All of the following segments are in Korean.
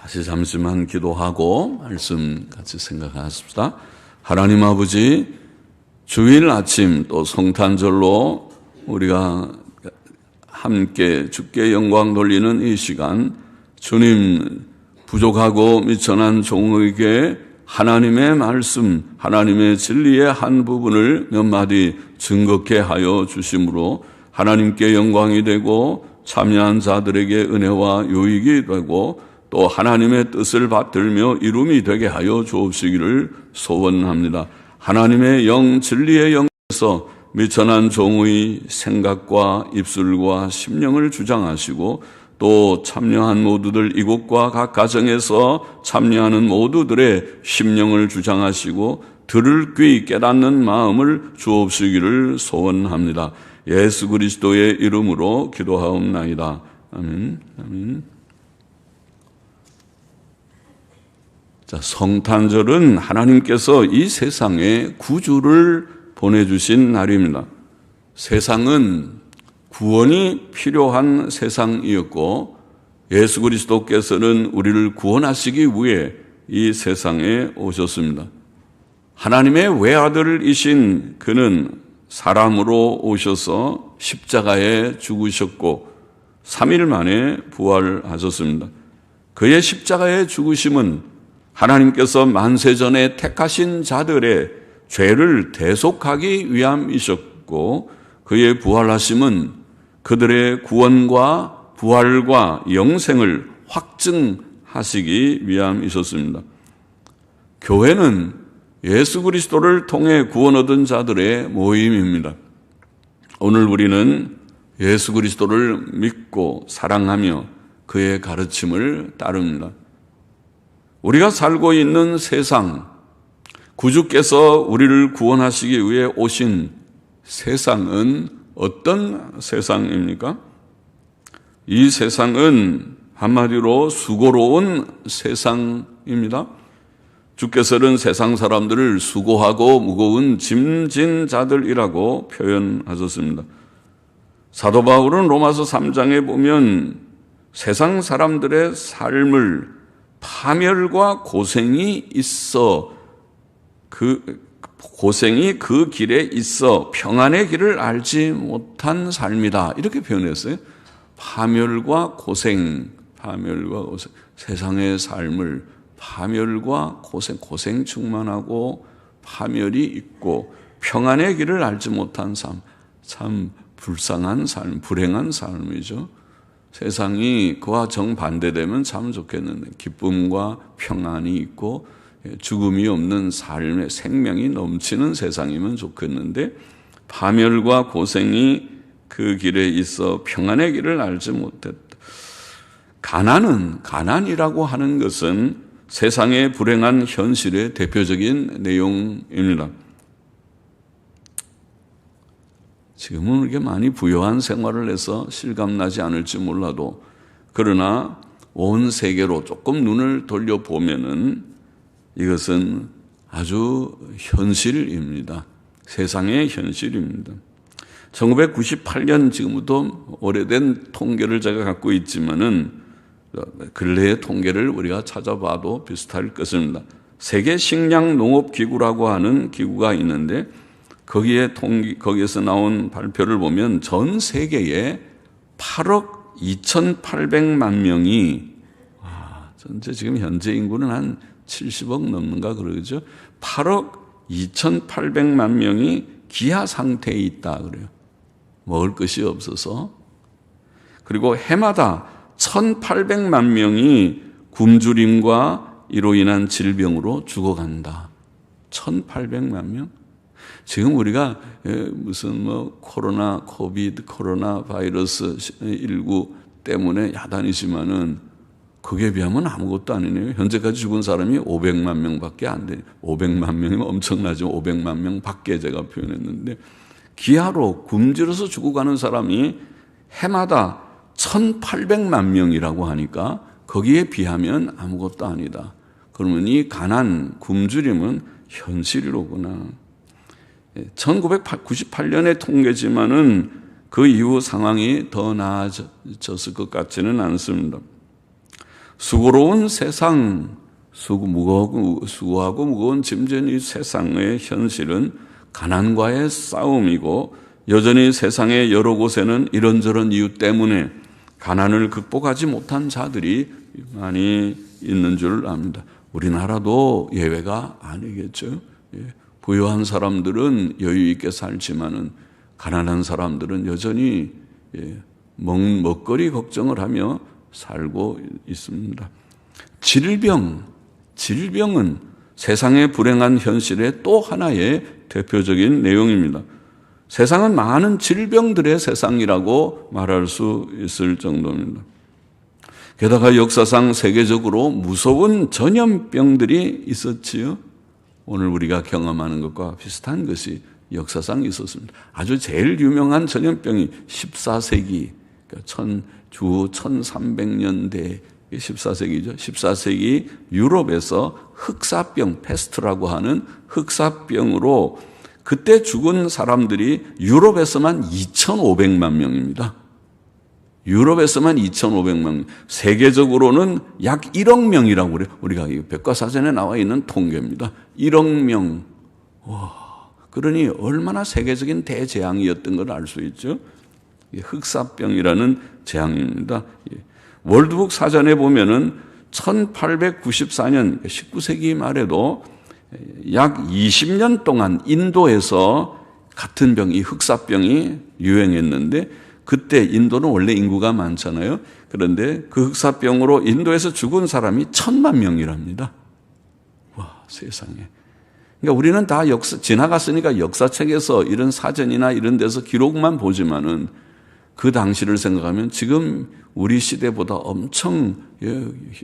다시 잠시만 기도하고 말씀 같이 생각하십시다. 하나님 아버지, 주일 아침 또 성탄절로 우리가 함께 주께 영광 돌리는 이 시간, 주님 부족하고 미천한 종에게 하나님의 말씀, 하나님의 진리의 한 부분을 몇 마디 증거케 하여 주심으로 하나님께 영광이 되고 참여한 자들에게 은혜와 유익이 되고 또 하나님의 뜻을 받들며 이룸이 되게 하여 주옵시기를 소원합니다. 하나님의 영, 진리의 영에서 미천한 종의 생각과 입술과 심령을 주장하시고 또 참여한 모두들 이곳과 각 가정에서 참여하는 모두들의 심령을 주장하시고 들을 귀 깨닫는 마음을 주옵시기를 소원합니다. 예수 그리스도의 이름으로 기도하옵나이다. 아멘. 아멘. 자, 성탄절은 하나님께서 이 세상에 구주를 보내주신 날입니다. 세상은 구원이 필요한 세상이었고 예수 그리스도께서는 우리를 구원하시기 위해 이 세상에 오셨습니다. 하나님의 외아들이신 그는 사람으로 오셔서 십자가에 죽으셨고 3일 만에 부활하셨습니다. 그의 십자가의 죽으심은 하나님께서 만세전에 택하신 자들의 죄를 대속하기 위함이셨고 그의 부활하심은 그들의 구원과 부활과 영생을 확증하시기 위함이셨습니다. 교회는 예수 그리스도를 통해 구원 얻은 자들의 모임입니다. 오늘 우리는 예수 그리스도를 믿고 사랑하며 그의 가르침을 따릅니다. 우리가 살고 있는 세상, 구주께서 우리를 구원하시기 위해 오신 세상은 어떤 세상입니까? 이 세상은 한마디로 수고로운 세상입니다. 주께서는 세상 사람들을 수고하고 무거운 짐진 자들이라고 표현하셨습니다. 사도 바울은 로마서 3장에 보면 세상 사람들의 삶을 파멸과 고생이 있어 고생이 그 길에 있어 평안의 길을 알지 못한 삶이다. 이렇게 표현했어요. 파멸과 고생, 세상의 삶을 파멸과 고생 충만하고 파멸이 있고 평안의 길을 알지 못한 삶, 참 불쌍한 삶, 불행한 삶이죠. 세상이 그와 정반대되면 참 좋겠는데 기쁨과 평안이 있고 죽음이 없는 삶의 생명이 넘치는 세상이면 좋겠는데 파멸과 고생이 그 길에 있어 평안의 길을 알지 못했다. 가난이라고 하는 것은 세상의 불행한 현실의 대표적인 내용입니다. 지금은 우리가 많이 부유한 생활을 해서 실감나지 않을지 몰라도 그러나 온 세계로 조금 눈을 돌려보면은 이것은 아주 현실입니다. 세상의 현실입니다. 1998년 지금부터 오래된 통계를 제가 갖고 있지만은 근래의 통계를 우리가 찾아봐도 비슷할 것입니다. 세계 식량 농업 기구라고 하는 기구가 있는데 거기에서 나온 발표를 보면 전 세계에 8억 2,800만 명이 전체 지금 현재 인구는 한 70억 넘는가 그러죠. 8억 2,800만 명이 기아 상태에 있다 그래요. 먹을 것이 없어서. 그리고 해마다 1,800만 명이 굶주림과 이로 인한 질병으로 죽어간다. 1,800만 명? 지금 우리가 무슨 코로나 바이러스 19 때문에 야단이지만은 그게 비하면 아무것도 아니네요. 현재까지 죽은 사람이 500만 명밖에 안 돼요. 500만 명이면 엄청나죠. 500만 명 밖에 제가 표현했는데 기아로 굶주려서 죽어가는 사람이 해마다 1,800만 명이라고 하니까 거기에 비하면 아무것도 아니다. 그러면 이 가난, 굶주림은 현실이로구나. 1998년의 통계지만은 그 이후 상황이 더 나아졌을 것 같지는 않습니다. 수고로운 세상, 수고하고 무거운 짐진 이 세상의 현실은 가난과의 싸움이고, 여전히 세상의 여러 곳에는 이런저런 이유 때문에 가난을 극복하지 못한 자들이 많이 있는 줄 압니다. 우리나라도 예외가 아니겠죠. 부유한 사람들은 여유 있게 살지만은 가난한 사람들은 여전히 먹거리 걱정을 하며 살고 있습니다. 질병은 세상의 불행한 현실의 또 하나의 대표적인 내용입니다. 세상은 많은 질병들의 세상이라고 말할 수 있을 정도입니다. 게다가 역사상 세계적으로 무서운 전염병들이 있었지요. 오늘 우리가 경험하는 것과 비슷한 것이 역사상 있었습니다. 아주 제일 유명한 전염병이 14세기, 그러니까 주 1300년대 14세기죠. 14세기 유럽에서 흑사병, 페스트라고 하는 흑사병으로 그때 죽은 사람들이 유럽에서만 2,500만 명입니다. 유럽에서만 2,500만 명. 세계적으로는 약 1억 명이라고 그래요. 우리가 백과사전에 나와 있는 통계입니다. 1억 명. 와, 그러니 얼마나 세계적인 대재앙이었던 걸 알 수 있죠. 흑사병이라는 재앙입니다. 월드북 사전에 보면은 1894년 19세기 말에도 약 20년 동안 인도에서 같은 병, 이 흑사병이 유행했는데, 그때 인도는 원래 인구가 많잖아요. 그런데 그 흑사병으로 인도에서 죽은 사람이 1,000만 명이랍니다. 와, 세상에. 그러니까 우리는 다 지나갔으니까 역사책에서 이런 사전이나 이런 데서 기록만 보지만은 그 당시를 생각하면 지금 우리 시대보다 엄청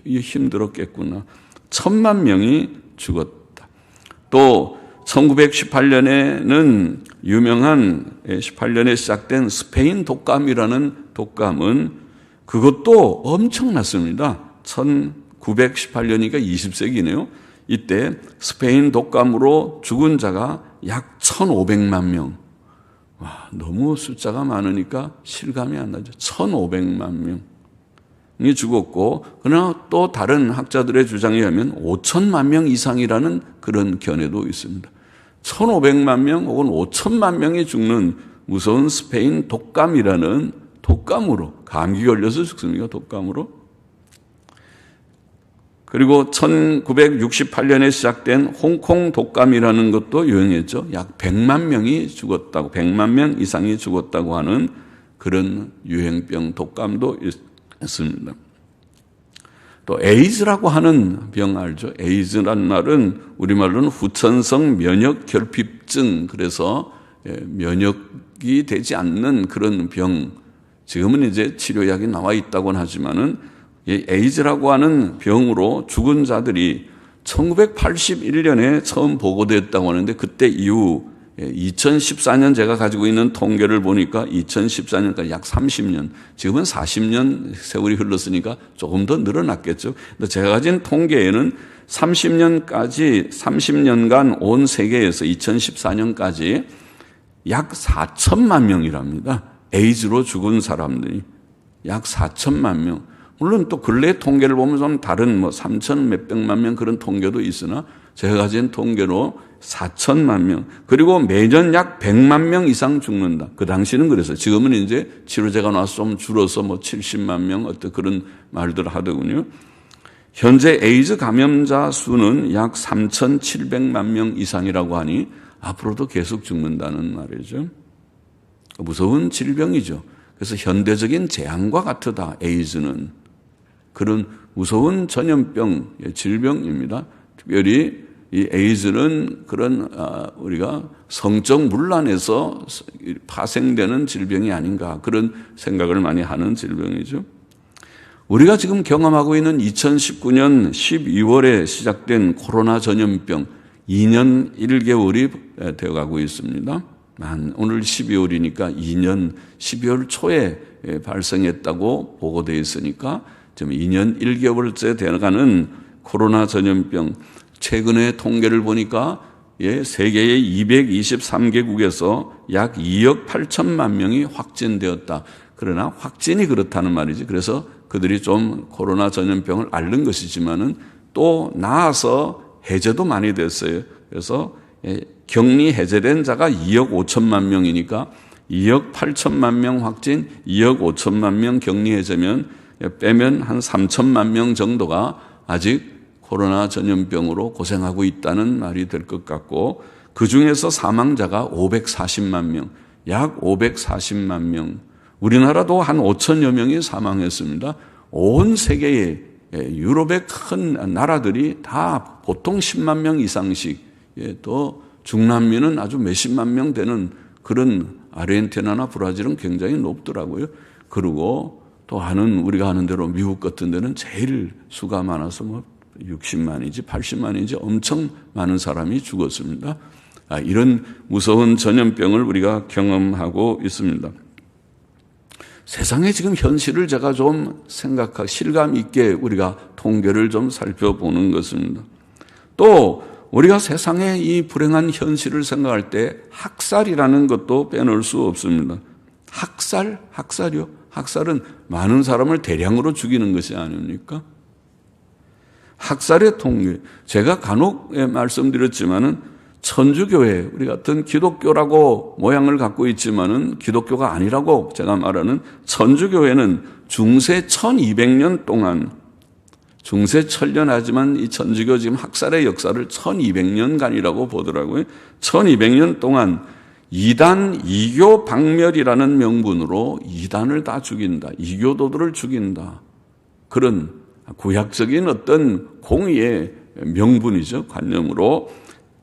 힘들었겠구나. 1,000만 명이 죽었다. 또 1918년에는 유명한 18년에 시작된 스페인 독감이라는 독감은 그것도 엄청났습니다. 1918년이니까 20세기네요. 이때 스페인 독감으로 죽은 자가 약 1,500만 명. 와, 너무 숫자가 많으니까 실감이 안 나죠. 1,500만 명이 죽었고, 그러나 또 다른 학자들의 주장에 의하면 5천만 명 이상이라는 그런 견해도 있습니다. 1,500만 명 혹은 5천만 명이 죽는 무서운 스페인 독감이라는 독감으로, 감기 걸려서 죽습니까? 독감으로. 그리고 1968년에 시작된 홍콩 독감이라는 것도 유행했죠. 약 100만 명이 죽었다고, 100만 명 이상이 죽었다고 하는 그런 유행병 독감도 있습니다. 또 에이즈라고 하는 병 알죠? 에이즈란 말은 우리말로는 후천성 면역결핍증, 그래서 면역이 되지 않는 그런 병. 지금은 이제 치료약이 나와 있다고는 하지만은 이 에이즈라고 하는 병으로 죽은 자들이 1981년에 처음 보고됐다고 하는데, 그때 이후 2014년 제가 가지고 있는 통계를 보니까 2014년까지 약 30년, 지금은 40년 세월이 흘렀으니까 조금 더 늘어났겠죠. 근데 제가 가진 통계에는 30년간 온 세계에서 2014년까지 약 4천만 명이랍니다. 에이즈로 죽은 사람들이 약 4천만 명. 물론 또 근래 통계를 보면 좀 다른 3천 몇백만 명 그런 통계도 있으나 제가 가진 통계로 4천만 명, 그리고 매년 약 100만 명 이상 죽는다. 그 당시는 그랬어요. 지금은 이제 치료제가 나와서 좀 줄어서 70만 명 어떤 그런 말들을 하더군요. 현재 에이즈 감염자 수는 약 3,700만 명 이상이라고 하니 앞으로도 계속 죽는다는 말이죠. 무서운 질병이죠. 그래서 현대적인 재앙과 같으다, 에이즈는. 그런 무서운 전염병, 질병입니다. 특별히 이 에이즈는 그런 우리가 성적 문란에서 파생되는 질병이 아닌가, 그런 생각을 많이 하는 질병이죠. 우리가 지금 경험하고 있는 2019년 12월에 시작된 코로나 전염병 2년 1개월이 되어가고 있습니다. 오늘 12월이니까 2년 12월 초에 발생했다고 보고되어 있으니까 지금 2년 1개월째 되어가는 코로나 전염병, 최근의 통계를 보니까 세계의 223개국에서 약 2억 8천만 명이 확진되었다. 그러나 확진이 그렇다는 말이지. 그래서 그들이 좀 코로나 전염병을 앓는 것이지만은 또 나아서 해제도 많이 됐어요. 그래서 격리 해제된 자가 2억 5천만 명이니까 2억 8천만 명 확진, 2억 5천만 명 격리 해제면 빼면 한 3천만 명 정도가 아직 코로나 전염병으로 고생하고 있다는 말이 될 것 같고, 그 중에서 사망자가 540만 명, 약 540만 명. 우리나라도 한 5천여 명이 사망했습니다. 온 세계의 유럽의 큰 나라들이 다 보통 10만 명 이상씩, 또 중남미는 아주 몇십만 명 되는 그런 아르헨티나나 브라질은 굉장히 높더라고요. 그리고 또 우리가 아는 대로 미국 같은 데는 제일 수가 많아서 60만인지 80만인지 엄청 많은 사람이 죽었습니다. 이런 무서운 전염병을 우리가 경험하고 있습니다. 세상의 지금 현실을 제가 좀 실감 있게 우리가 통계를 좀 살펴보는 것입니다. 또 우리가 세상의 이 불행한 현실을 생각할 때 학살이라는 것도 빼놓을 수 없습니다. 학살이요? 학살은 많은 사람을 대량으로 죽이는 것이 아닙니까? 학살의 통계. 제가 간혹 말씀드렸지만은 천주교회, 우리 같은 기독교라고 모양을 갖고 있지만은 기독교가 아니라고 제가 말하는 천주교회는 중세 1200년 동안, 중세 천년하지만 이 천주교 지금 학살의 역사를 1200년간이라고 보더라고요. 1200년 동안 이단, 이교 박멸이라는 명분으로 이단을 다 죽인다. 이교도들을 죽인다. 그런 구약적인 어떤 공의의 명분이죠. 관념으로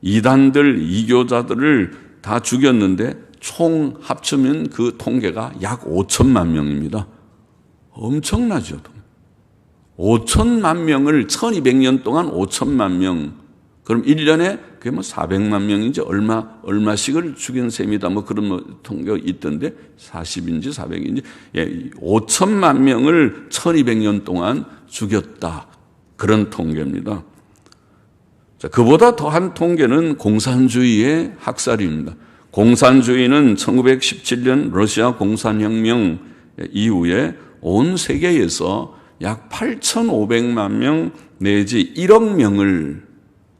이단들, 이교자들을 다 죽였는데 총 합치면 그 통계가 약 5천만 명입니다. 엄청나죠. 5천만 명을 1200년 동안 5천만 명. 그럼 1년에 그게 400만 명인지 얼마씩을 죽인 셈이다. 그런 통계가 있던데 40인지 400인지 5천만 명을 1200년 동안 죽였다. 그런 통계입니다. 자, 그보다 더한 통계는 공산주의의 학살입니다. 공산주의는 1917년 러시아 공산혁명 이후에 온 세계에서 약 8,500만 명 내지 1억 명을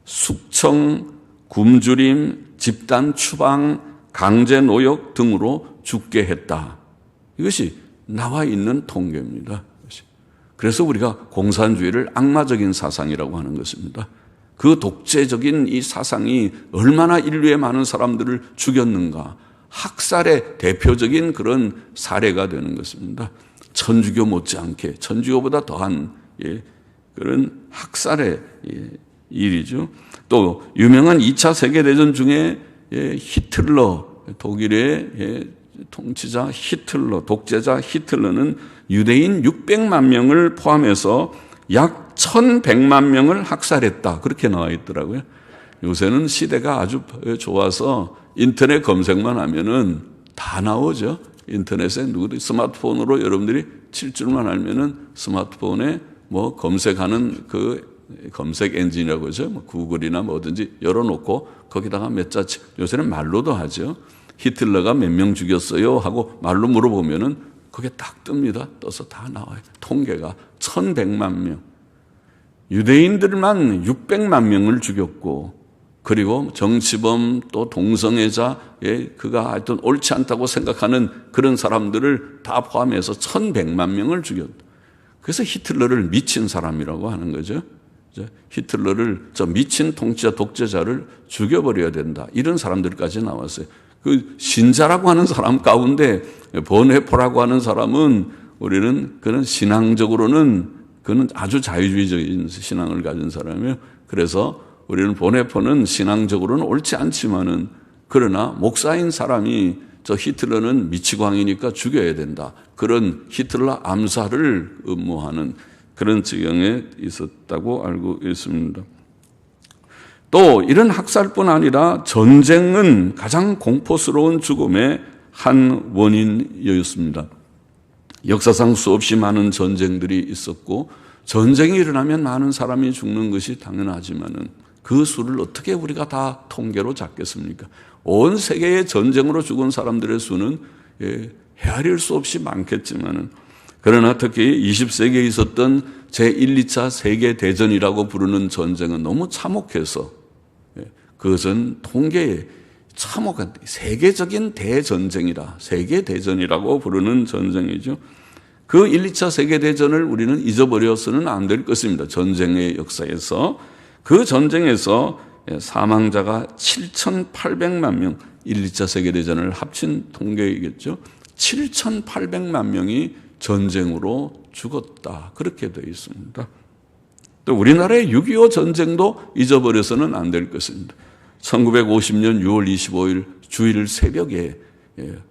숙청, 굶주림, 집단 추방, 강제 노역 등으로 죽게 했다. 이것이 나와 있는 통계입니다. 그래서 우리가 공산주의를 악마적인 사상이라고 하는 것입니다. 그 독재적인 이 사상이 얼마나 인류의 많은 사람들을 죽였는가. 학살의 대표적인 그런 사례가 되는 것입니다. 천주교 못지않게 천주교보다 더한 그런 학살의 일이죠. 또 유명한 2차 세계대전 중에 히틀러, 독일의 통치자 히틀러, 독재자 히틀러는 유대인 600만 명을 포함해서 약 1100만 명을 학살했다. 그렇게 나와 있더라고요. 요새는 시대가 아주 좋아서 인터넷 검색만 하면은 다 나오죠. 인터넷에 스마트폰으로 여러분들이 칠 줄만 알면은 스마트폰에 검색하는 그 검색 엔진이라고 하죠. 구글이나 뭐든지 열어놓고 거기다가 몇 자, 요새는 말로도 하죠. 히틀러가 몇 명 죽였어요 하고 말로 물어보면은 그게 딱 뜹니다. 떠서 다 나와요. 통계가 1100만 명. 유대인들만 600만 명을 죽였고, 그리고 정치범 또 동성애자, 그가 하여튼 옳지 않다고 생각하는 그런 사람들을 다 포함해서 1100만 명을 죽였다. 그래서 히틀러를 미친 사람이라고 하는 거죠. 히틀러를 저 미친 통치자, 독재자를 죽여버려야 된다. 이런 사람들까지 나왔어요. 그 신자라고 하는 사람 가운데 보네포라고 하는 사람은 우리는 그는 신앙적으로는 그는 아주 자유주의적인 신앙을 가진 사람이에요. 그래서 우리는 보네포는 신앙적으로는 옳지 않지만은 그러나 목사인 사람이 저 히틀러는 미치광이니까 죽여야 된다. 그런 히틀러 암살을 음모하는 그런 지경에 있었다고 알고 있습니다. 또 이런 학살뿐 아니라 전쟁은 가장 공포스러운 죽음의 한 원인이었습니다. 역사상 수없이 많은 전쟁들이 있었고 전쟁이 일어나면 많은 사람이 죽는 것이 당연하지만은 그 수를 어떻게 우리가 다 통계로 잡겠습니까? 온 세계의 전쟁으로 죽은 사람들의 수는 헤아릴 수 없이 많겠지만은 그러나 특히 20세기에 있었던 제1, 2차 세계대전이라고 부르는 전쟁은 너무 참혹해서 그것은 통계에 참혹한 세계적인 대전쟁이라, 세계대전이라고 부르는 전쟁이죠. 그 1, 2차 세계대전을 우리는 잊어버려서는 안 될 것입니다. 전쟁의 역사에서. 그 전쟁에서 사망자가 7,800만 명, 1, 2차 세계대전을 합친 통계이겠죠. 7,800만 명이 전쟁으로 죽었다. 그렇게 되어 있습니다. 또 우리나라의 6.25 전쟁도 잊어버려서는 안 될 것입니다. 1950년 6월 25일 주일 새벽에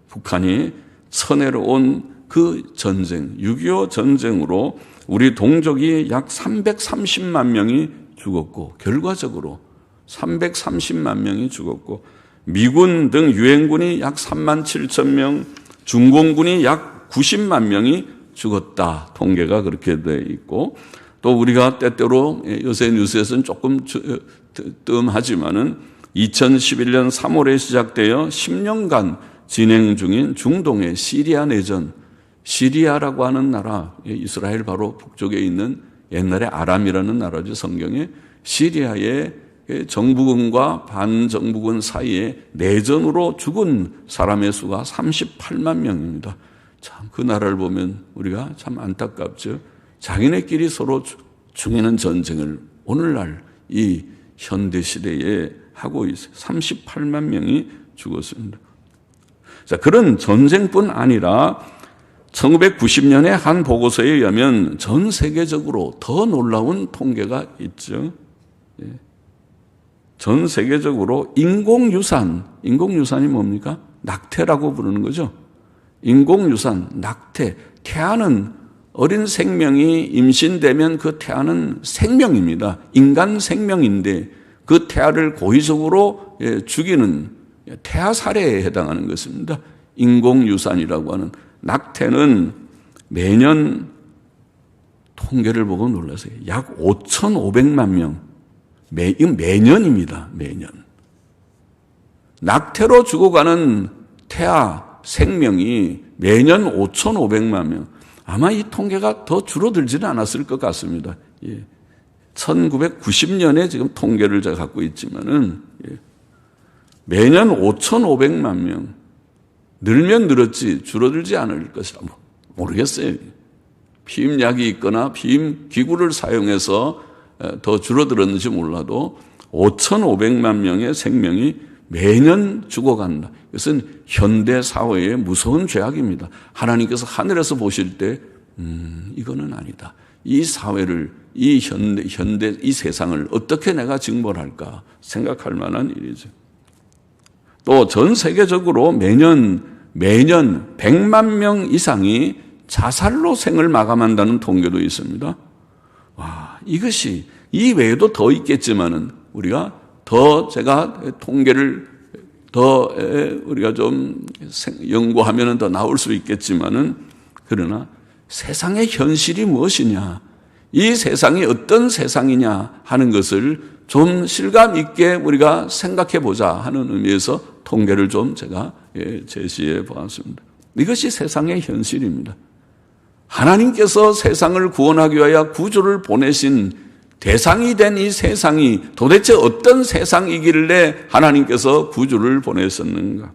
북한이 선해로 온 그 전쟁, 6.25 전쟁으로 우리 동족이 약 330만 명이 죽었고, 결과적으로 330만 명이 죽었고, 미군 등 유엔군이 약 3만 7천 명, 중공군이 약 90만 명이 죽었다. 통계가 그렇게 되어 있고, 또 우리가 때때로 요새 뉴스에서는 조금 뜸하지만은 2011년 3월에 시작되어 10년간 진행 중인 중동의 시리아 내전, 시리아라고 하는 나라, 이스라엘 바로 북쪽에 있는 옛날에 아람이라는 나라죠. 성경에. 시리아의 정부군과 반정부군 사이에 내전으로 죽은 사람의 수가 38만 명입니다. 참, 그 나라를 보면 우리가 참 안타깝죠. 자기네끼리 서로 죽이는 전쟁을 오늘날 이 현대시대에 하고 있어요. 38만 명이 죽었습니다. 자, 그런 전쟁뿐 아니라 1990년에 한 보고서에 의하면 전 세계적으로 더 놀라운 통계가 있죠. 전 세계적으로 인공유산이 뭡니까? 낙태라고 부르는 거죠. 인공유산, 낙태, 태아는 어린 생명이 임신되면 그 태아는 생명입니다. 인간 생명인데 그 태아를 고의적으로 죽이는 태아 살해에 해당하는 것입니다. 인공유산이라고 하는 낙태는 매년 통계를 보고 놀라서요. 약 5,500만 명. 이건 매년입니다. 매년. 낙태로 죽어가는 태아 생명이 매년 5,500만 명. 아마 이 통계가 더 줄어들지는 않았을 것 같습니다. 1990년에 지금 통계를 제가 갖고 있지만은 매년 5,500만 명. 늘면 늘었지 줄어들지 않을 것이라 모르겠어요. 피임약이 있거나 피임 기구를 사용해서 더 줄어들었는지 몰라도 5,500만 명의 생명이 매년 죽어간다. 이것은 현대 사회의 무서운 죄악입니다. 하나님께서 하늘에서 보실 때 이거는 아니다. 이 사회를 이 현대 이 세상을 어떻게 내가 징벌할까 생각할 만한 일이죠. 또 전 세계적으로 매년 100만 명 이상이 자살로 생을 마감한다는 통계도 있습니다. 와, 이것이 이 외에도 더 있겠지만은 우리가 더 제가 통계를 더 우리가 좀 연구하면은 더 나올 수 있겠지만은 그러나 세상의 현실이 무엇이냐, 이 세상이 어떤 세상이냐 하는 것을 좀 실감 있게 우리가 생각해 보자 하는 의미에서 통계를 좀 제가 제시해 보았습니다. 이것이 세상의 현실입니다. 하나님께서 세상을 구원하기 위하여 구주를 보내신 대상이 된 이 세상이 도대체 어떤 세상이길래 하나님께서 구주를 보냈었는가?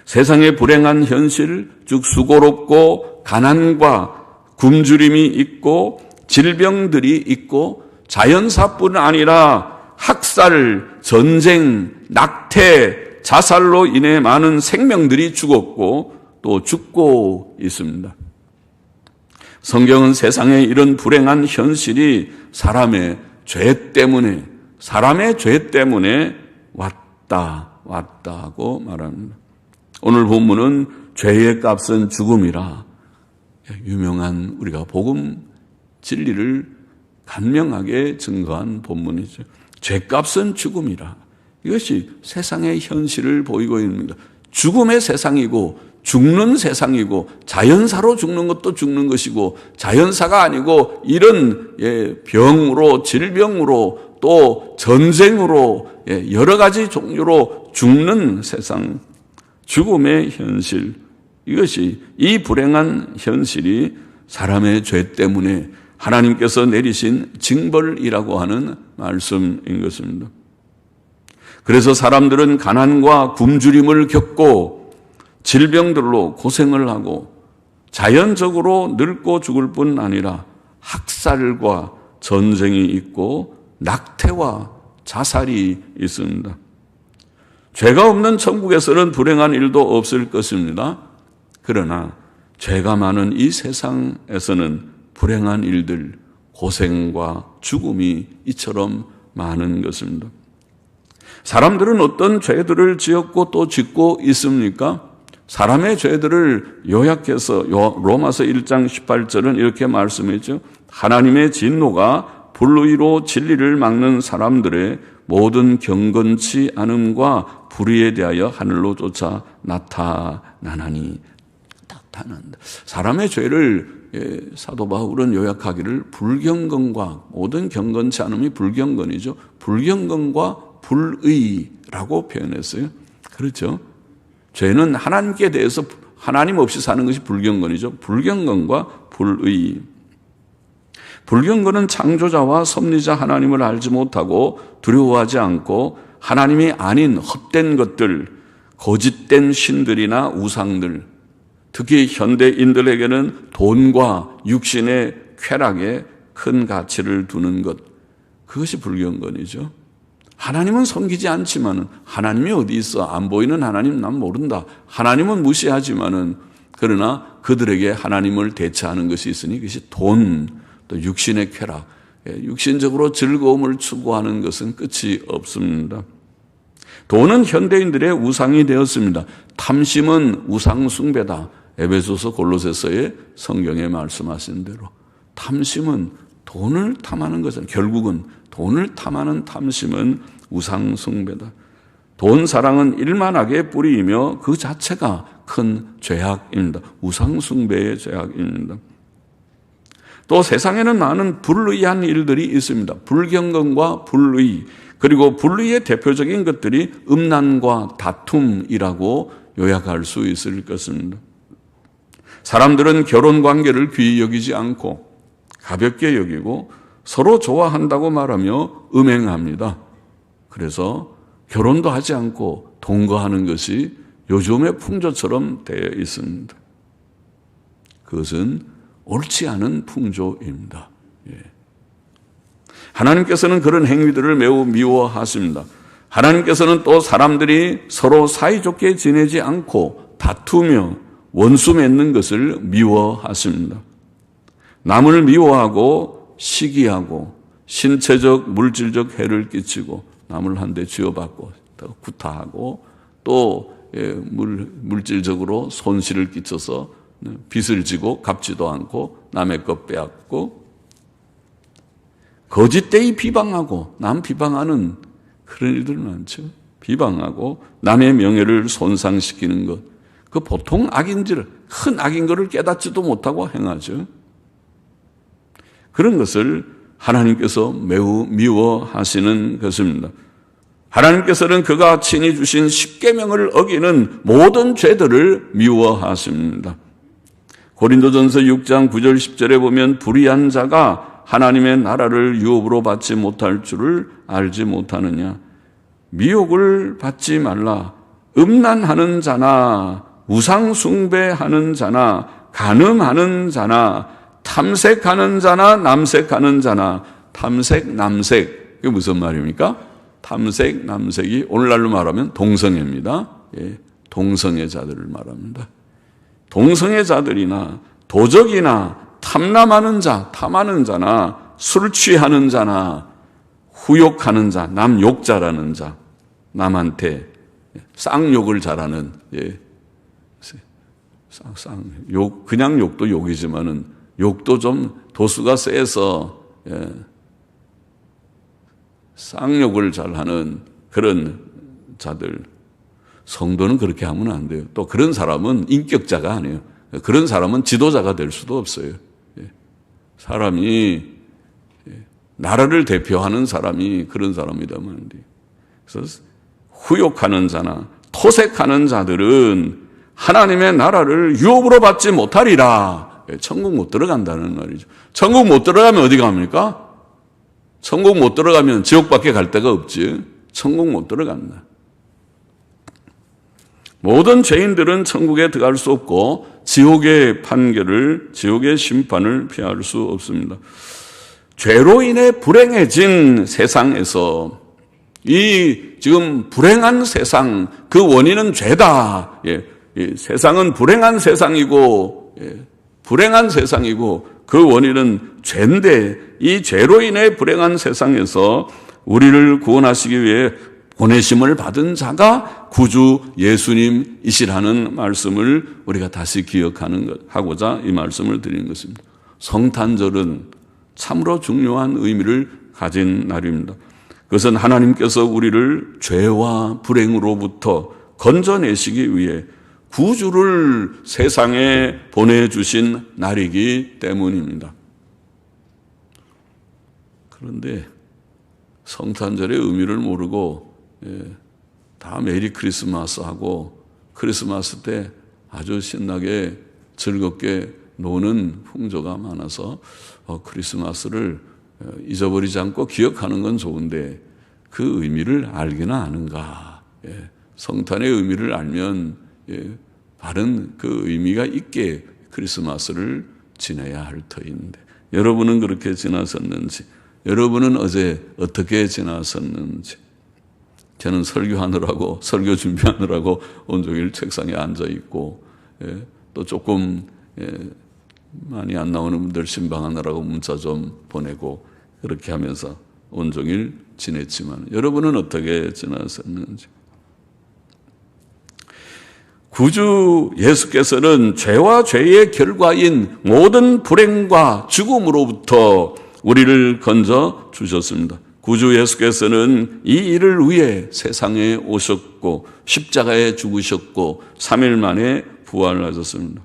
세상의 불행한 현실, 즉 수고롭고 가난과 굶주림이 있고 질병들이 있고 자연사뿐 아니라 학살, 전쟁, 낙태, 자살로 인해 많은 생명들이 죽었고 또 죽고 있습니다. 성경은 세상에 이런 불행한 현실이 사람의 죄 때문에 왔다고 말합니다. 오늘 본문은 죄의 값은 죽음이라 유명한 우리가 복음 진리를 간명하게 증거한 본문이죠. 죄값은 죽음이라. 이것이 세상의 현실을 보이고 있습니다. 죽음의 세상이고 죽는 세상이고 자연사로 죽는 것도 죽는 것이고 자연사가 아니고 이런 병으로 질병으로 또 전쟁으로 여러 가지 종류로 죽는 세상, 죽음의 현실, 이것이 이 불행한 현실이 사람의 죄 때문에 하나님께서 내리신 징벌이라고 하는 말씀인 것입니다. 그래서 사람들은 가난과 굶주림을 겪고 질병들로 고생을 하고 자연적으로 늙고 죽을 뿐 아니라 학살과 전쟁이 있고 낙태와 자살이 있습니다. 죄가 없는 천국에서는 불행한 일도 없을 것입니다. 그러나 죄가 많은 이 세상에서는 불행한 일들, 고생과 죽음이 이처럼 많은 것입니다. 사람들은 어떤 죄들을 지었고 또 짓고 있습니까? 사람의 죄들을 요약해서 로마서 1장 18절은 이렇게 말씀했죠. 하나님의 진노가 불의로 진리를 막는 사람들의 모든 경건치 않음과 불의에 대하여 하늘로 쫓아 나타나나니. 나타난다. 사람의 죄를 사도 바울은 요약하기를 불경건과, 모든 경건치 않음이 불경건이죠. 불경건과 불의라고 표현했어요. 그렇죠? 죄는 하나님께 대해서 하나님 없이 사는 것이 불경건이죠. 불경건과 불의. 불경건은 창조자와 섭리자 하나님을 알지 못하고 두려워하지 않고 하나님이 아닌 헛된 것들, 거짓된 신들이나 우상들, 특히 현대인들에게는 돈과 육신의 쾌락에 큰 가치를 두는 것, 그것이 불경건이죠. 하나님은 섬기지 않지만은, 하나님이 어디 있어? 안 보이는 하나님 난 모른다. 하나님은 무시하지만은, 그러나 그들에게 하나님을 대체하는 것이 있으니 그것이 돈, 또 육신의 쾌락, 육신적으로 즐거움을 추구하는 것은 끝이 없습니다. 돈은 현대인들의 우상이 되었습니다. 탐심은 우상 숭배다. 에베소서 골로새서의 성경에 말씀하신 대로 탐심은, 돈을 탐하는 것은, 결국은 돈을 탐하는 탐심은 우상 숭배다. 돈 사랑은 일만하게 뿌리이며 그 자체가 큰 죄악입니다. 우상 숭배의 죄악입니다. 또 세상에는 많은 불의한 일들이 있습니다. 불경건과 불의, 그리고 불의의 대표적인 것들이 음란과 다툼이라고 요약할 수 있을 것입니다. 사람들은 결혼 관계를 귀히 여기지 않고 가볍게 여기고 서로 좋아한다고 말하며 음행합니다. 그래서 결혼도 하지 않고 동거하는 것이 요즘의 풍조처럼 되어 있습니다. 그것은 옳지 않은 풍조입니다. 하나님께서는 그런 행위들을 매우 미워하십니다. 하나님께서는 또 사람들이 서로 사이좋게 지내지 않고 다투며 원수 맺는 것을 미워하십니다. 남을 미워하고 시기하고 신체적 물질적 해를 끼치고 남을 한 대 쥐어받고 또 구타하고 또 물질적으로 손실을 끼쳐서 빚을 지고 갚지도 않고 남의 것 빼앗고 거짓되이 비방하고 남 비방하는 그런 일들 많죠. 비방하고 남의 명예를 손상시키는 것, 그 보통 악인들, 큰 악인 것을 깨닫지도 못하고 행하죠. 그런 것을 하나님께서 매우 미워하시는 것입니다. 하나님께서는 그가 친히 주신 십계명을 어기는 모든 죄들을 미워하십니다. 고린도전서 6장 9절 10절에 보면 불의한 자가 하나님의 나라를 유업으로 받지 못할 줄을 알지 못하느냐. 미혹을 받지 말라. 음란하는 자나 우상 숭배하는 자나 간음하는 자나 탐색하는 자나 남색하는 자나. 탐색, 남색, 이게 무슨 말입니까? 탐색, 남색이 오늘날로 말하면 동성애입니다. 동성애자들을 말합니다. 동성애자들이나 도적이나 탐남하는 자, 탐하는 자나 술 취하는 자나 후욕하는 자, 남욕자라는 자, 남한테 쌍욕을 잘하는, 욕, 그냥 욕도 욕이지만은 욕도 좀 도수가 세서 쌍욕을 잘하는 그런 자들. 성도는 그렇게 하면 안 돼요. 또 그런 사람은 인격자가 아니에요. 그런 사람은 지도자가 될 수도 없어요. 사람이, 나라를 대표하는 사람이 그런 사람이라면 안 돼요. 그래서 후욕하는 자나 토색하는 자들은 하나님의 나라를 유업으로 받지 못하리라. 천국 못 들어간다는 말이죠. 천국 못 들어가면 어디 갑니까? 천국 못 들어가면 지옥밖에 갈 데가 없지. 천국 못 들어간다. 모든 죄인들은 천국에 들어갈 수 없고 지옥의 판결을, 지옥의 심판을 피할 수 없습니다. 죄로 인해 불행해진 세상에서 이 지금 불행한 세상, 그 원인은 죄다. 세상은 불행한 세상이고, 불행한 세상이고 그 원인은 죄인데, 이 죄로 인해 불행한 세상에서 우리를 구원하시기 위해 보내심을 받은 자가 구주 예수님이시라는 말씀을 우리가 다시 하고자 이 말씀을 드리는 것입니다. 성탄절은 참으로 중요한 의미를 가진 날입니다. 그것은 하나님께서 우리를 죄와 불행으로부터 건져내시기 위해 구주를 세상에 보내주신 날이기 때문입니다. 그런데 성탄절의 의미를 모르고 다 메리 크리스마스 하고 크리스마스 때 아주 신나게 즐겁게 노는 풍조가 많아서 크리스마스를 잊어버리지 않고 기억하는 건 좋은데 그 의미를 알기나 아는가. 성탄의 의미를 알면 바른 그 의미가 있게 크리스마스를 지내야 할 터인데, 여러분은 그렇게 지나셨는지, 여러분은 어제 어떻게 지나셨는지. 저는 설교하느라고, 설교 준비하느라고 온종일 책상에 앉아있고, 또 조금 많이 안 나오는 분들 신방하느라고 문자 좀 보내고 그렇게 하면서 온종일 지냈지만 여러분은 어떻게 지나셨는지. 구주 예수께서는 죄와 죄의 결과인 모든 불행과 죽음으로부터 우리를 건져 주셨습니다. 구주 예수께서는 이 일을 위해 세상에 오셨고 십자가에 죽으셨고 3일 만에 부활하셨습니다.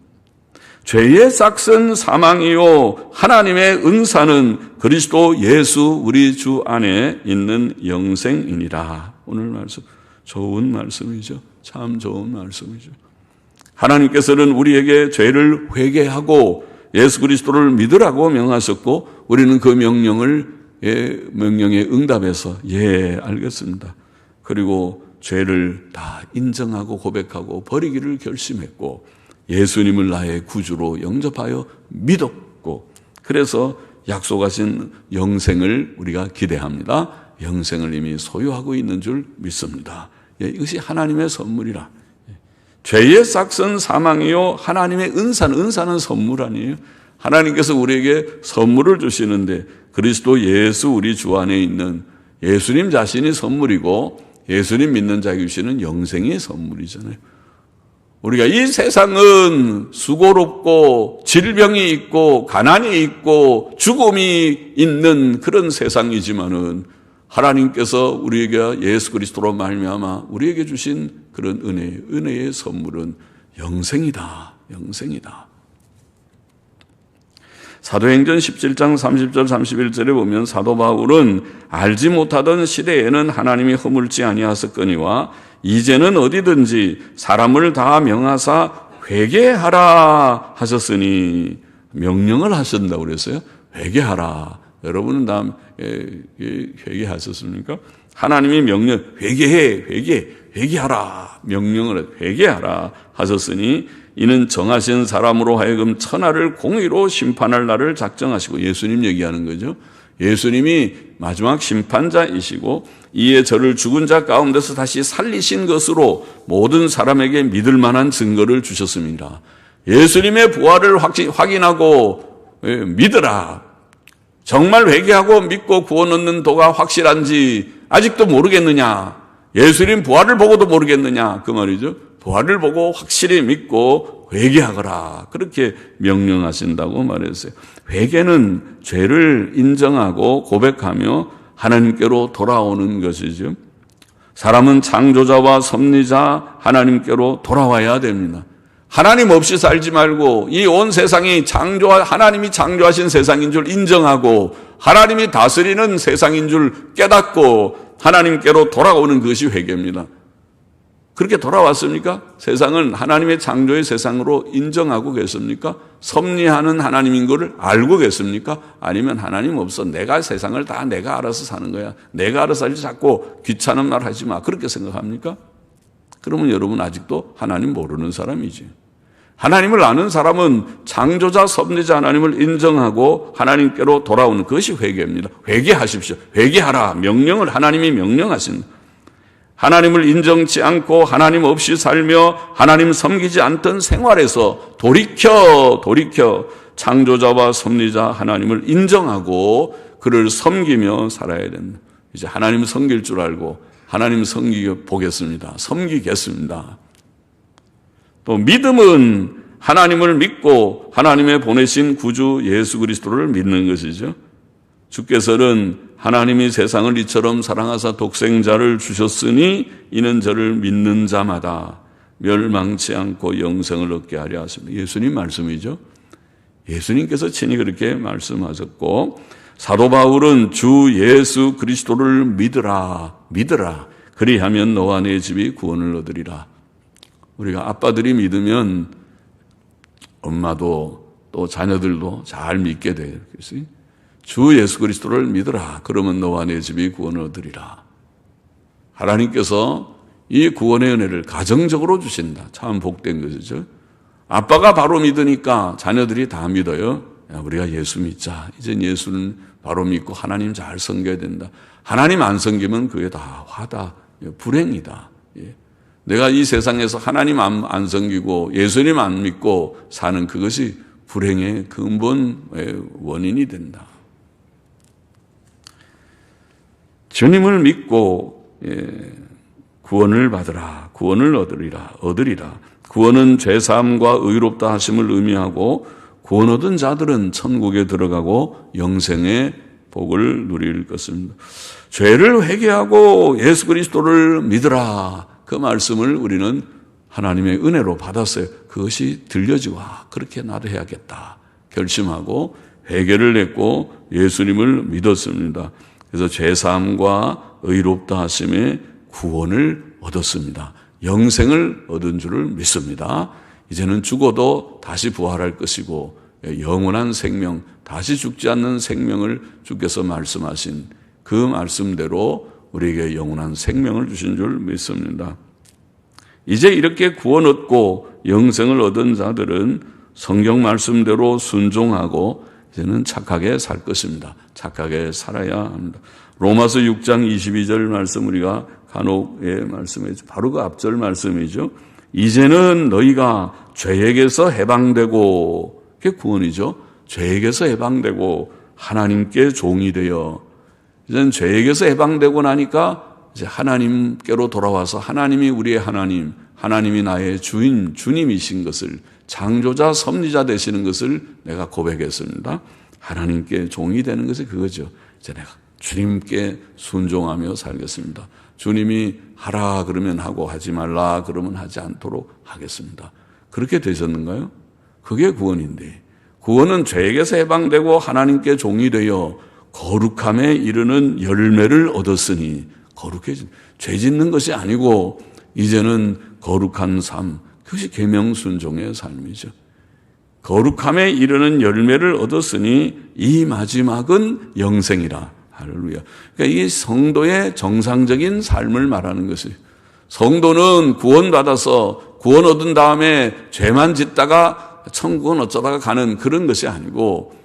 죄의 싹은 사망이요 하나님의 은사는 그리스도 예수 우리 주 안에 있는 영생이니라. 오늘 말씀 좋은 말씀이죠. 참 좋은 말씀이죠. 하나님께서는 우리에게 죄를 회개하고 예수 그리스도를 믿으라고 명하셨고 우리는 그 명령에 응답해서 알겠습니다. 그리고 죄를 다 인정하고 고백하고 버리기를 결심했고 예수님을 나의 구주로 영접하여 믿었고, 그래서 약속하신 영생을 우리가 기대합니다. 영생을 이미 소유하고 있는 줄 믿습니다. 이것이 하나님의 선물이라. 죄의 싹은 사망이요 하나님의 은사는 선물 아니에요. 하나님께서 우리에게 선물을 주시는데 그리스도 예수 우리 주 안에 있는 예수님 자신이 선물이고 예수님 믿는 자에게 주시는 영생이 선물이잖아요. 우리가 이 세상은 수고롭고 질병이 있고 가난이 있고 죽음이 있는 그런 세상이지만은 하나님께서 우리에게 예수 그리스도로 말미암아 우리에게 주신 그런 은혜의 선물은 영생이다. 영생이다. 사도행전 17장 30절 31절에 보면 사도 바울은 알지 못하던 시대에는 하나님이 허물지 아니하셨거니와 이제는 어디든지 사람을 다 명하사 회개하라 하셨으니, 명령을 하신다고 그랬어요. 회개하라. 여러분은 다 회개하셨습니까? 하나님이 명령, 회개하라. 명령을 회개하라 하셨으니 이는 정하신 사람으로 하여금 천하를 공의로 심판할 날을 작정하시고, 예수님 얘기하는 거죠. 예수님이 마지막 심판자이시고 이에 저를 죽은 자 가운데서 다시 살리신 것으로 모든 사람에게 믿을 만한 증거를 주셨습니다. 예수님의 부활을 확인하고 믿으라. 정말 회개하고 믿고 구원 얻는 도가 확실한지 아직도 모르겠느냐? 예수님 부활을 보고도 모르겠느냐? 그 말이죠. 부활을 보고 확실히 믿고 회개하거라. 그렇게 명령하신다고 말했어요. 회개는 죄를 인정하고 고백하며 하나님께로 돌아오는 것이죠. 사람은 창조자와 섭리자 하나님께로 돌아와야 됩니다. 하나님 없이 살지 말고 이 온 세상이 하나님이 창조하신 세상인 줄 인정하고 하나님이 다스리는 세상인 줄 깨닫고 하나님께로 돌아오는 것이 회개입니다. 그렇게 돌아왔습니까? 세상은 하나님의 창조의 세상으로 인정하고 계십니까? 섭리하는 하나님인 것을 알고 계십니까? 아니면 하나님 없어, 내가 세상을 다 내가 알아서 사는 거야, 내가 알아서 살지, 자꾸 귀찮은 말 하지 마, 그렇게 생각합니까? 그러면 여러분 아직도 하나님 모르는 사람이지. 하나님을 아는 사람은 창조자 섭리자 하나님을 인정하고 하나님께로 돌아오는 것이 회개입니다. 회개하십시오. 회개하라. 명령을 하나님이 명령하십니다. 하나님을 인정치 않고 하나님 없이 살며 하나님 섬기지 않던 생활에서 돌이켜 창조자와 섭리자 하나님을 인정하고 그를 섬기며 살아야 된다. 이제 하나님 섬길 줄 알고 하나님 섬기게 보겠습니다. 섬기겠습니다. 또 믿음은 하나님을 믿고 하나님의 보내신 구주 예수 그리스도를 믿는 것이죠. 주께서는 하나님이 세상을 이처럼 사랑하사 독생자를 주셨으니 이는 저를 믿는 자마다 멸망치 않고 영생을 얻게 하려 하십니다. 예수님 말씀이죠. 예수님께서 친히 그렇게 말씀하셨고, 사도 바울은 주 예수 그리스도를 믿으라 그리하면 너와 내 집이 구원을 얻으리라. 우리가 아빠들이 믿으면 엄마도 또 자녀들도 잘 믿게 돼요. 그래서 주 예수 그리스도를 믿으라. 그러면 너와 내 집이 구원을 얻으리라. 하나님께서 이 구원의 은혜를 가정적으로 주신다. 참 복된 것이죠. 아빠가 바로 믿으니까 자녀들이 다 믿어요. 야, 우리가 예수 믿자. 이젠 예수는 바로 믿고 하나님 잘 섬겨야 된다. 하나님 안 섬기면 그게 다 화다. 불행이다. 내가 이 세상에서 하나님 안 섬기고 예수님 안 믿고 사는 그것이 불행의 근본의 원인이 된다. 주님을 믿고 구원을 받으라. 구원을 얻으리라. 구원은 죄사함과 의롭다 하심을 의미하고 구원 얻은 자들은 천국에 들어가고 영생의 복을 누릴 것입니다. 죄를 회개하고 예수 그리스도를 믿으라. 그 말씀을 우리는 하나님의 은혜로 받았어요. 그것이 들려지고 그렇게 나도 해야겠다 결심하고 회개를 했고 예수님을 믿었습니다. 그래서 죄사함과 의롭다 하심의 구원을 얻었습니다. 영생을 얻은 줄을 믿습니다. 이제는 죽어도 다시 부활할 것이고 영원한 생명, 다시 죽지 않는 생명을 주께서 말씀하신 그 말씀대로 우리에게 영원한 생명을 주신 줄 믿습니다. 이제 이렇게 구원 얻고 영생을 얻은 자들은 성경 말씀대로 순종하고 이제는 착하게 살 것입니다. 착하게 살아야 합니다. 로마서 6장 22절 말씀 우리가 간혹 말씀이죠. 바로 그 앞절 말씀이죠. 이제는 너희가 죄에게서 해방되고, 그게 구원이죠. 죄에게서 해방되고 하나님께 종이 되어, 이제는 죄에게서 해방되고 나니까 이제 하나님께로 돌아와서 하나님이 우리의 하나님, 하나님이 나의 주인, 주님이신 것을, 창조자, 섭리자 되시는 것을 내가 고백했습니다. 하나님께 종이 되는 것이 그거죠. 이제 내가 주님께 순종하며 살겠습니다. 주님이 하라 그러면 하고 하지 말라 그러면 하지 않도록 하겠습니다. 그렇게 되셨는가요? 그게 구원인데, 구원은 죄에게서 해방되고 하나님께 종이 되어 거룩함에 이르는 열매를 얻었으니, 거룩해진, 죄 짓는 것이 아니고 이제는 거룩한 삶, 그것이 계명 순종의 삶이죠. 거룩함에 이르는 열매를 얻었으니 이 마지막은 영생이라. 할렐루야. 그러니까 이게 성도의 정상적인 삶을 말하는 것이에요. 성도는 구원받아서 구원 얻은 다음에 죄만 짓다가 천국은 어쩌다가 가는 그런 것이 아니고,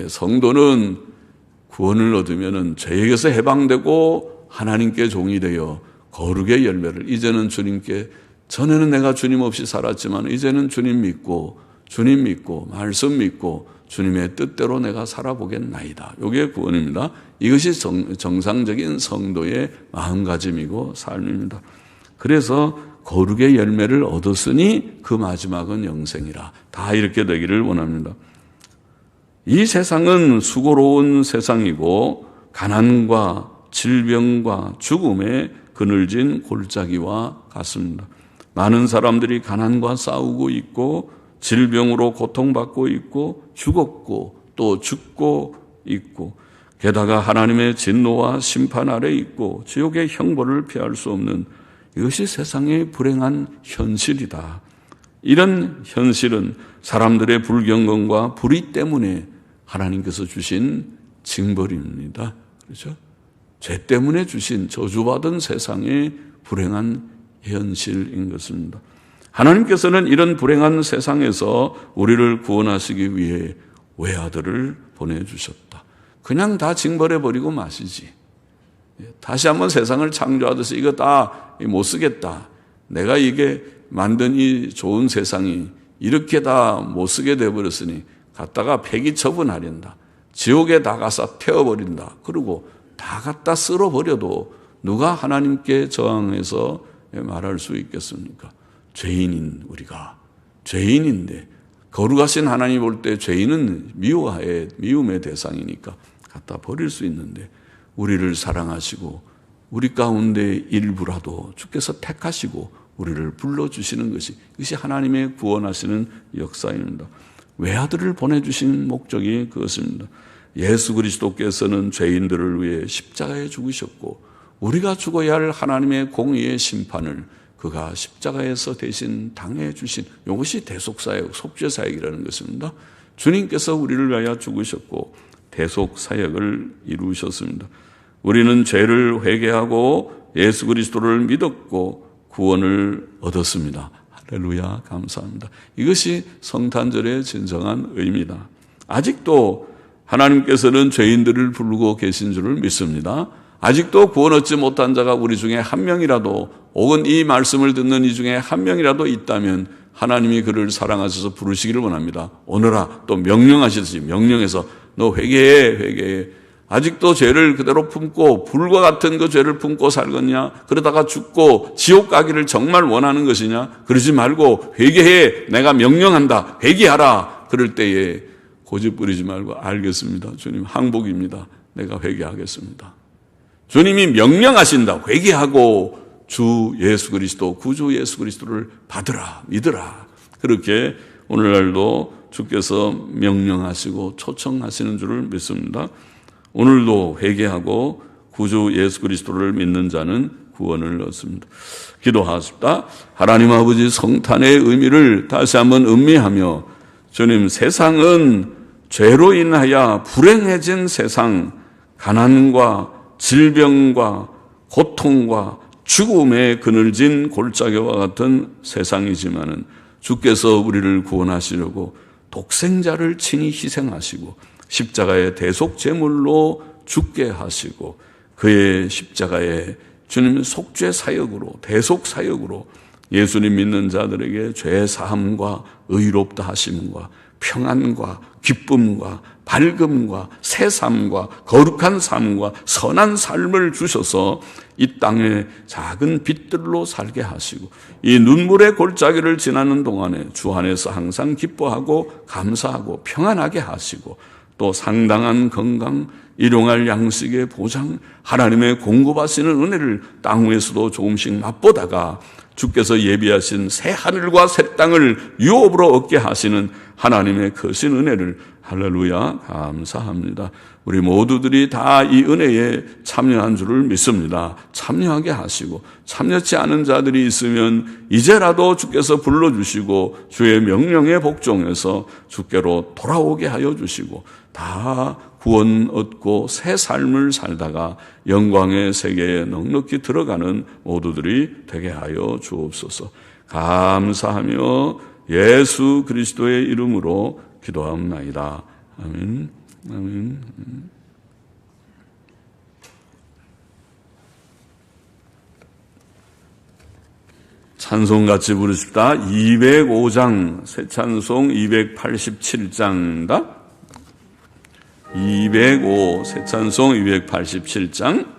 성도는 구원을 얻으면은 죄에게서 해방되고 하나님께 종이 되어 거룩의 열매를, 이제는 주님께, 전에는 내가 주님 없이 살았지만 이제는 주님 믿고 말씀 믿고 주님의 뜻대로 내가 살아보겠나이다. 이게 구원입니다. 이것이 정상적인 성도의 마음가짐이고 삶입니다. 그래서 거룩의 열매를 얻었으니 그 마지막은 영생이라. 다 이렇게 되기를 원합니다. 이 세상은 수고로운 세상이고 가난과 질병과 죽음에 그늘진 골짜기와 같습니다. 많은 사람들이 가난과 싸우고 있고 질병으로 고통받고 있고 죽었고 또 죽고 있고, 게다가 하나님의 진노와 심판 아래 있고 지옥의 형벌을 피할 수 없는 이것이 세상의 불행한 현실이다. 이런 현실은 사람들의 불경건과 불의 때문에 하나님께서 주신 징벌입니다. 그렇죠? 죄 때문에 주신 저주받은 세상의 불행한 현실인 것입니다. 하나님께서는 이런 불행한 세상에서 우리를 구원하시기 위해 외아들을 보내주셨다. 그냥 다 징벌해버리고 마시지. 다시 한번 세상을 창조하듯이 이거 다 못 쓰겠다. 내가 이게 만든 이 좋은 세상이 이렇게 다 못 쓰게 되어버렸으니 갖다가 폐기 처분하린다. 지옥에 다 가서 태워버린다. 그리고 다 갖다 쓸어버려도 누가 하나님께 저항해서 말할 수 있겠습니까? 죄인인 우리가 죄인인데 거룩하신 하나님 볼 때 죄인은 미움의 대상이니까 갖다 버릴 수 있는데 우리를 사랑하시고 우리 가운데 일부라도 주께서 택하시고 우리를 불러주시는 이것이 하나님의 구원하시는 역사입니다. 외아들을 보내주신 목적이 그것입니다. 예수 그리스도께서는 죄인들을 위해 십자가에 죽으셨고 우리가 죽어야 할 하나님의 공의의 심판을 그가 십자가에서 대신 당해주신 이것이 대속사역, 속죄사역이라는 것입니다. 주님께서 우리를 위하여 죽으셨고 대속사역을 이루셨습니다. 우리는 죄를 회개하고 예수 그리스도를 믿었고 구원을 얻었습니다. 할렐루야, 감사합니다. 이것이 성탄절의 진정한 의미다. 아직도 하나님께서는 죄인들을 부르고 계신 줄을 믿습니다. 아직도 구원 얻지 못한 자가 우리 중에 한 명이라도 혹은 이 말씀을 듣는 이 중에 한 명이라도 있다면 하나님이 그를 사랑하셔서 부르시기를 원합니다. 오너라 또 명령하시듯이 명령해서 너 회개해. 아직도 죄를 그대로 품고 불과 같은 그 죄를 품고 살겠냐? 그러다가 죽고 지옥 가기를 정말 원하는 것이냐? 그러지 말고 회개해. 내가 명령한다. 회개하라. 그럴 때에 고집 부리지 말고 알겠습니다. 주님 항복입니다. 내가 회개하겠습니다. 주님이 명령하신다. 회개하고 주 예수 그리스도, 구주 예수 그리스도를 받으라, 믿으라. 그렇게 오늘날도 주께서 명령하시고 초청하시는 줄을 믿습니다. 오늘도 회개하고 구주 예수 그리스도를 믿는 자는 구원을 얻습니다. 기도하십니다. 하나님 아버지 성탄의 의미를 다시 한번 음미하며 주님 세상은 죄로 인하여 불행해진 세상, 가난과 질병과 고통과 죽음에 그늘진 골짜기와 같은 세상이지만은 주께서 우리를 구원하시려고 독생자를 친히 희생하시고 십자가의 대속 제물로 죽게 하시고 그의 십자가의 주님 속죄 사역으로 대속 사역으로 예수님 믿는 자들에게 죄 사함과 의롭다 하심과 평안과 기쁨과 밝음과 새삼과 거룩한 삶과 선한 삶을 주셔서 이 땅에 작은 빛들로 살게 하시고 이 눈물의 골짜기를 지나는 동안에 주 안에서 항상 기뻐하고 감사하고 평안하게 하시고 또 상당한 건강, 일용할 양식의 보장, 하나님의 공급하시는 은혜를 땅 위에서도 조금씩 맛보다가 주께서 예비하신 새 하늘과 새 땅을 유업으로 얻게 하시는 하나님의 크신 은혜를 할렐루야 감사합니다. 우리 모두들이 다 이 은혜에 참여한 줄을 믿습니다. 참여하게 하시고 참여치 않은 자들이 있으면 이제라도 주께서 불러주시고 주의 명령에 복종해서 주께로 돌아오게 하여 주시고 다 구원 얻고 새 삶을 살다가 영광의 세계에 넉넉히 들어가는 모두들이 되게 하여 주옵소서. 감사하며 예수 그리스도의 이름으로 기도하옵나이다. 아멘. 아멘. 찬송 같이 부르십시다. 205장 새 찬송 287장입니다. 205 새 찬송 287장